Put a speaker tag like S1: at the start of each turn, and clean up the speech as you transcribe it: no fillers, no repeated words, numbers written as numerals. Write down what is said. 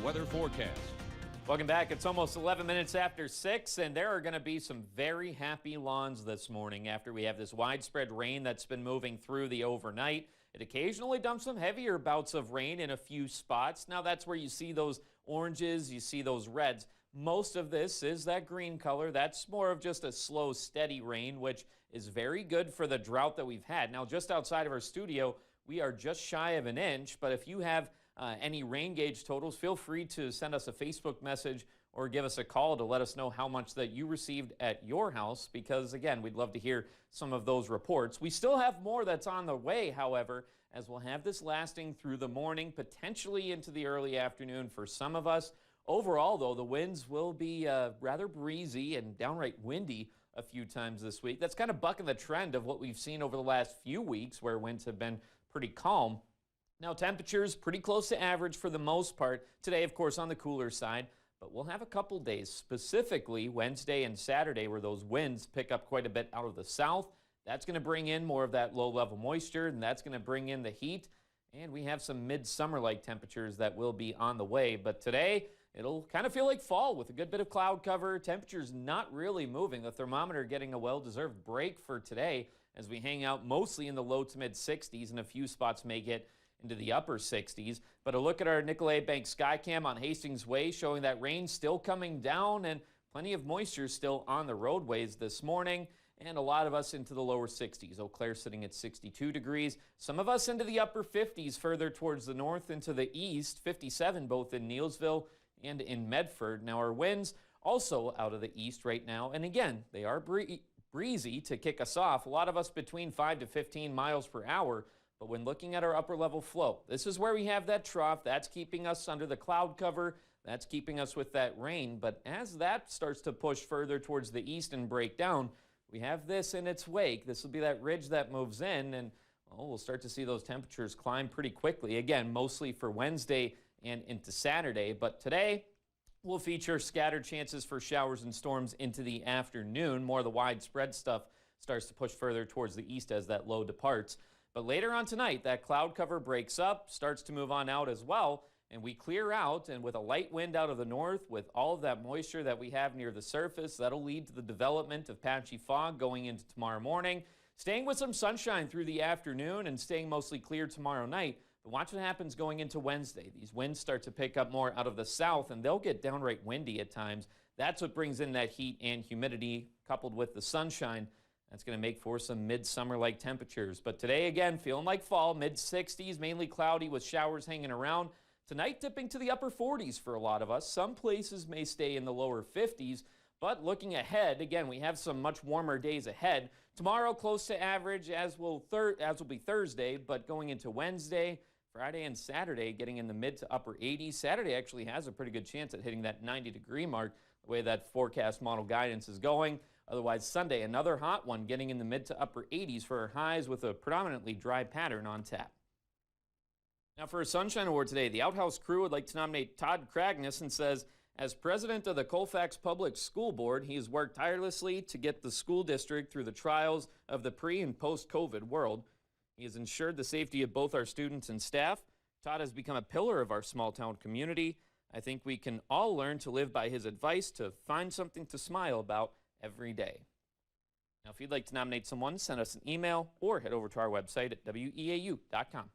S1: weather forecast.
S2: Welcome back. It's almost 11 minutes after 6, and there are going to be some very happy lawns this morning after we have this widespread rain that's been moving through the overnight. It occasionally dumps some heavier bouts of rain in a few spots. Now that's where you see those oranges, you see those reds. Most of this is that green color. That's more of just a slow, steady rain, which is very good for the drought that we've had. Now, just outside of our studio, we are just shy of an inch, but if you have any rain gauge totals, feel free to send us a Facebook message or give us a call to let us know how much that you received at your house, because again, we'd love to hear some of those reports. We still have more that's on the way, however, as we'll have this lasting through the morning, potentially into the early afternoon for some of us. Overall, though, the winds will be rather breezy and downright windy a few times this week. That's kind of bucking the trend of what we've seen over the last few weeks, where winds have been pretty calm. Now, temperatures pretty close to average for the most part. Today, of course, on the cooler side, but we'll have a couple days, specifically Wednesday and Saturday, where those winds pick up quite a bit out of the south. That's going to bring in more of that low-level moisture, and that's going to bring in the heat. And we have some midsummer-like temperatures that will be on the way. But today, it'll kind of feel like fall with a good bit of cloud cover. Temperatures not really moving. The thermometer getting a well-deserved break for today as we hang out mostly in the low to mid-60s, and a few spots may get into the upper 60s. But a look at our Nicolay Bank Skycam on Hastings Way showing that rain still coming down and plenty of moisture still on the roadways this morning, and a lot of us into the lower 60s. Eau Claire sitting at 62 degrees. Some of us into the upper 50s further towards the north into the east, 57 both in Neillsville and in Medford. Now our winds also out of the east right now, and again, they are breezy to kick us off. A lot of us between 5 to 15 miles per hour. But when looking at our upper level flow, this is where we have that trough. That's keeping us under the cloud cover. That's keeping us with that rain. But as that starts to push further towards the east and break down, we have this in its wake. This will be that ridge that moves in, and we'll start to see those temperatures climb pretty quickly. Again, mostly for Wednesday and into Saturday. But today, we'll feature scattered chances for showers and storms into the afternoon. More of the widespread stuff starts to push further towards the east as that low departs. But later on tonight, that cloud cover breaks up, starts to move on out as well, and we clear out, and with a light wind out of the north, with all of that moisture that we have near the surface, that'll lead to the development of patchy fog going into tomorrow morning, staying with some sunshine through the afternoon and staying mostly clear tomorrow night. But watch what happens going into Wednesday. These winds start to pick up more out of the south, and they'll get downright windy at times. That's what brings in that heat and humidity, coupled with the sunshine. That's going to make for some midsummer-like temperatures. But today, again, feeling like fall, mid-60s, mainly cloudy with showers hanging around. Tonight, dipping to the upper 40s for a lot of us. Some places may stay in the lower 50s. But looking ahead, again, we have some much warmer days ahead. Tomorrow, close to average, as will be Thursday. But going into Wednesday, Friday, and Saturday, getting in the mid to upper 80s. Saturday actually has a pretty good chance at hitting that 90-degree mark, the way that forecast model guidance is going. Otherwise, Sunday, another hot one, getting in the mid to upper 80s for our highs with a predominantly dry pattern on tap. Now for a Sunshine Award today, the Outhouse crew would like to nominate Todd Cragness and says, as president of the Colfax Public School Board, he has worked tirelessly to get the school district through the trials of the pre- and post-COVID world. He has ensured the safety of both our students and staff. Todd has become a pillar of our small-town community. I think we can all learn to live by his advice to find something to smile about every day. Now, if you'd like to nominate someone, send us an email or head over to our website at weau.com.